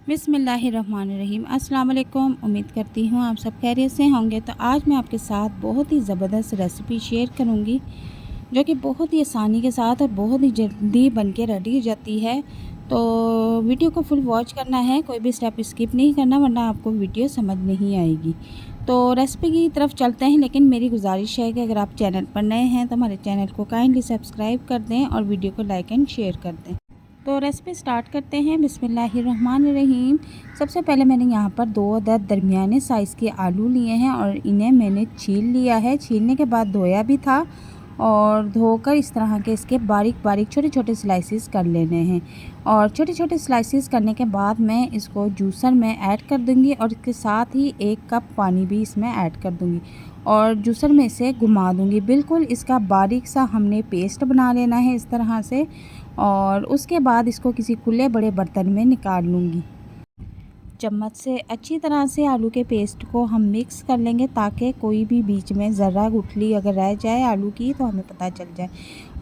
बिस्मिल्लाहिर्रहमानिर्रहीम। अस्सलाम वालेकुम। उम्मीद करती हूँ आप सब खैरियत से होंगे। तो आज मैं आपके साथ बहुत ही ज़बरदस्त रेसिपी शेयर करूँगी जो कि बहुत ही आसानी के साथ और बहुत ही जल्दी बन के रेडी हो जाती है। तो वीडियो को फुल वॉच करना है, कोई भी स्टेप स्किप नहीं करना वरना आपको वीडियो समझ नहीं आएगी। तो रेसिपी की तरफ चलते हैं, लेकिन मेरी गुजारिश है कि अगर आप चैनल पर नए हैं तो हमारे चैनल को काइंडली सब्सक्राइब कर दें और वीडियो को लाइक एंड शेयर कर दें। तो रेसिपी स्टार्ट करते हैं। बिस्मिल्लाहिर्रहमानिर्रहीम। सबसे पहले मैंने यहाँ पर 2 अदद दरमियाने साइज़ के आलू लिए हैं और इन्हें मैंने छील लिया है। छीलने के बाद धोया भी था और धोकर इस तरह के इसके बारीक बारीक छोटे छोटे स्लाइसेस कर लेने हैं। और छोटे छोटे स्लाइसेस करने के बाद मैं इसको जूसर में ऐड कर दूँगी और इसके साथ ही 1 कप पानी भी इसमें ऐड कर दूँगी और जूसर में इसे घुमा दूँगी। बिल्कुल इसका बारीक सा हमने पेस्ट बना लेना है इस तरह से। और उसके बाद इसको किसी खुले बड़े बर्तन में निकाल लूँगी। चम्मच से अच्छी तरह से आलू के पेस्ट को हम मिक्स कर लेंगे ताकि कोई भी बीच में ज़रा गुठली अगर रह जाए आलू की तो हमें पता चल जाए।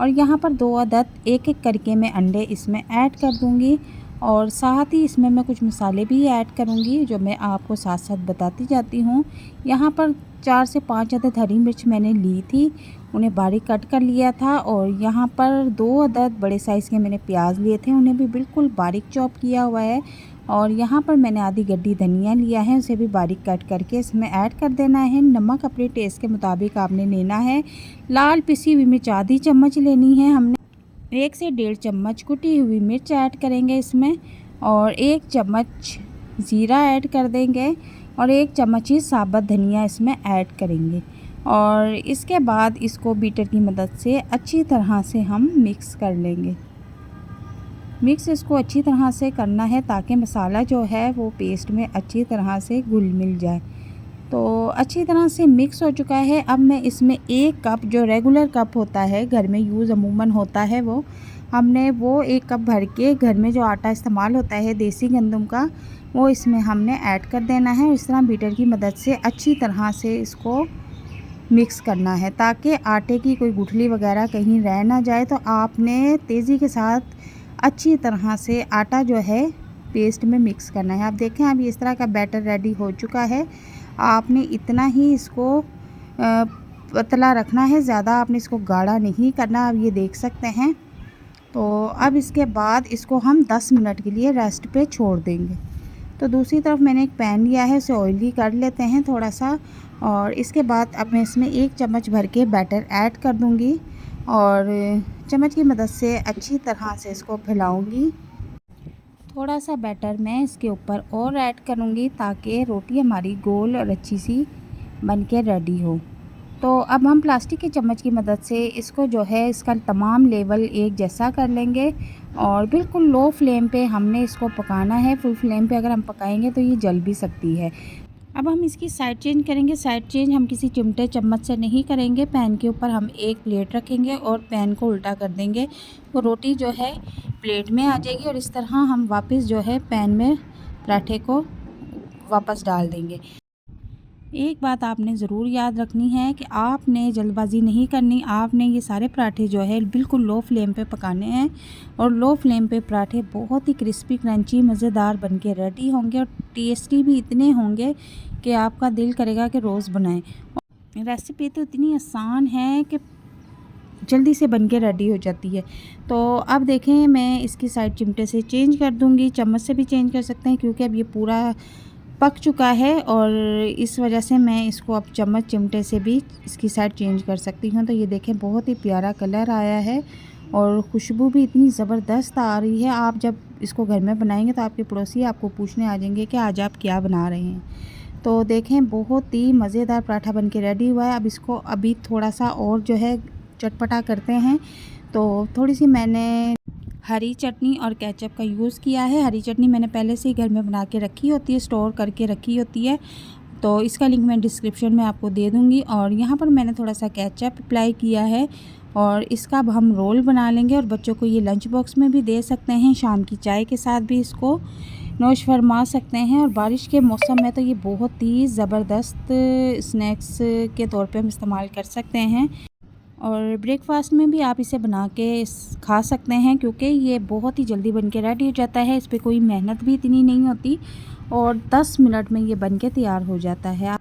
और यहाँ पर 2 अदद एक एक करके मैं अंडे इसमें ऐड कर दूँगी और साथ ही इसमें मैं कुछ मसाले भी ऐड करूँगी जो मैं आपको साथ साथ बताती जाती हूँ। यहाँ पर 4 से 5 अदद हरी मिर्च मैंने ली थी, उन्हें बारीक कट कर लिया था। और यहाँ पर 2 अदद बड़े साइज़ के मैंने प्याज लिए थे, उन्हें भी बिल्कुल बारीक चॉप किया हुआ है। और यहाँ पर मैंने आधी गड्डी धनिया लिया है, उसे भी बारीक कट करके इसमें ऐड कर देना है। नमक अपने टेस्ट के मुताबिक आपने लेना है। लाल पिसी हुई मिर्च आधी चम्मच लेनी है हमने। 1 से 1.5 चम्मच कुटी हुई मिर्च ऐड करेंगे इसमें और 1 चम्मच ज़ीरा ऐड कर देंगे और 1 चम्मच ही साबुत धनिया इसमें ऐड करेंगे। और इसके बाद इसको बीटर की मदद से अच्छी तरह से हम मिक्स कर लेंगे। मिक्स इसको अच्छी तरह से करना है ताकि मसाला जो है वो पेस्ट में अच्छी तरह से घुल मिल जाए। तो अच्छी तरह से मिक्स हो चुका है। अब मैं इसमें 1 कप जो रेगुलर कप होता है घर में यूज़ अमूमन होता है वो 1 कप भर के घर में जो आटा इस्तेमाल होता है देसी गंदम का वो इसमें हमने ऐड कर देना है। इस तरह बीटर की मदद से अच्छी तरह से इसको मिक्स करना है ताकि आटे की कोई गुठली वगैरह कहीं रह ना जाए। तो आपने तेज़ी के साथ अच्छी तरह से आटा जो है पेस्ट में मिक्स करना है। आप देखें अभी इस तरह का बैटर रेडी हो चुका है। आपने इतना ही इसको पतला रखना है, ज़्यादा आपने इसको गाढ़ा नहीं करना। आप ये देख सकते हैं। तो अब इसके बाद इसको हम 10 मिनट के लिए रेस्ट पे छोड़ देंगे। तो दूसरी तरफ मैंने एक पैन लिया है, उसे ऑयली कर लेते हैं थोड़ा सा। और इसके बाद अब मैं इसमें 1 चम्मच भर के बैटर ऐड कर दूंगी और चम्मच की मदद से अच्छी तरह से इसको फैलाऊंगी। थोड़ा सा बैटर मैं इसके ऊपर और ऐड करूंगी ताकि रोटी हमारी गोल और अच्छी सी बन के रेडी हो। तो अब हम प्लास्टिक के चम्मच की मदद से इसको जो है इसका तमाम लेवल एक जैसा कर लेंगे और बिल्कुल लो फ्लेम पे हमने इसको पकाना है। फुल फ्लेम पे अगर हम पकाएंगे तो ये जल भी सकती है। अब हम इसकी साइड चेंज करेंगे। साइड चेंज हम किसी चिमटे चम्मच से नहीं करेंगे। पैन के ऊपर हम एक प्लेट रखेंगे और पैन को उल्टा कर देंगे, वो रोटी जो है प्लेट में आ जाएगी और इस तरह हम वापस जो है पैन में पराठे को वापस डाल देंगे। एक बात आपने ज़रूर याद रखनी है कि आपने जल्दबाजी नहीं करनी। आपने ये सारे पराठे जो है बिल्कुल लो फ्लेम पे पकाने हैं और लो फ्लेम पे पराठे बहुत ही क्रिस्पी क्रंची मज़ेदार बन के रेडी होंगे और टेस्टी भी इतने होंगे कि आपका दिल करेगा कि रोज़ बनाएं। रेसिपी तो इतनी आसान है कि जल्दी से बन के रेडी हो जाती है। तो अब देखें मैं इसकी साइड चिमटे से चेंज कर दूँगी, चम्मच से भी चेंज कर सकते हैं क्योंकि अब ये पूरा पक चुका है और इस वजह से मैं इसको अब चम्मच चिमटे से भी इसकी साइड चेंज कर सकती हूँ। तो ये देखें बहुत ही प्यारा कलर आया है और खुशबू भी इतनी ज़बरदस्त आ रही है। आप जब इसको घर में बनाएंगे तो आपके पड़ोसी आपको पूछने आ जाएंगे कि आज आप क्या बना रहे हैं। तो देखें बहुत ही मज़ेदार पराठा बन के रेडी हुआ है। अब इसको अभी थोड़ा सा और जो है चटपटा करते हैं। तो थोड़ी सी मैंने हरी चटनी और केचप का यूज़ किया है। हरी चटनी मैंने पहले से ही घर में बना के रखी होती है, स्टोर करके रखी होती है, तो इसका लिंक मैं डिस्क्रिप्शन में आपको दे दूँगी। और यहाँ पर मैंने थोड़ा सा केचप अप्लाई किया है और इसका अब हम रोल बना लेंगे और बच्चों को ये लंच बॉक्स में भी दे सकते हैं। शाम की चाय के साथ भी इसको नोश फरमा सकते हैं और बारिश के मौसम में तो ये बहुत ही ज़बरदस्त स्नैक्स के तौर पे हम इस्तेमाल कर सकते हैं। और ब्रेकफास्ट में भी आप इसे बना के खा सकते हैं, क्योंकि ये बहुत ही जल्दी बन के रेडी हो जाता है। इस पर कोई मेहनत भी इतनी नहीं होती और 10 मिनट में ये बन के तैयार हो जाता है।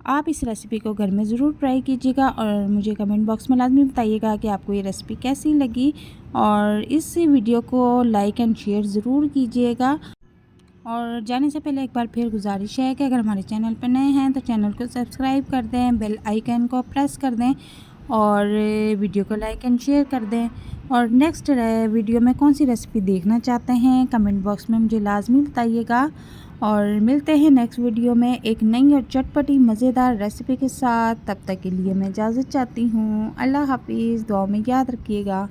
आप इस रेसिपी को घर में ज़रूर ट्राई कीजिएगा और मुझे कमेंट बॉक्स में लाजमी बताइएगा कि आपको ये रेसिपी कैसी लगी। और इस वीडियो को लाइक एंड शेयर ज़रूर कीजिएगा। और जाने से पहले एक बार फिर गुजारिश है कि अगर हमारे चैनल पर नए हैं तो चैनल को सब्सक्राइब कर दें, बेल आइकन को प्रेस कर दें और वीडियो को लाइक एंड शेयर कर दें। और नेक्स्ट वीडियो में कौन सी रेसिपी देखना चाहते हैं कमेंट बॉक्स में मुझे लाजमी बताइएगा। और मिलते हैं नेक्स्ट वीडियो में एक नई और चटपटी मज़ेदार रेसिपी के साथ। तब तक के लिए मैं इजाज़त चाहती हूँ। अल्लाह हाफिज़। दुआ में याद रखिएगा।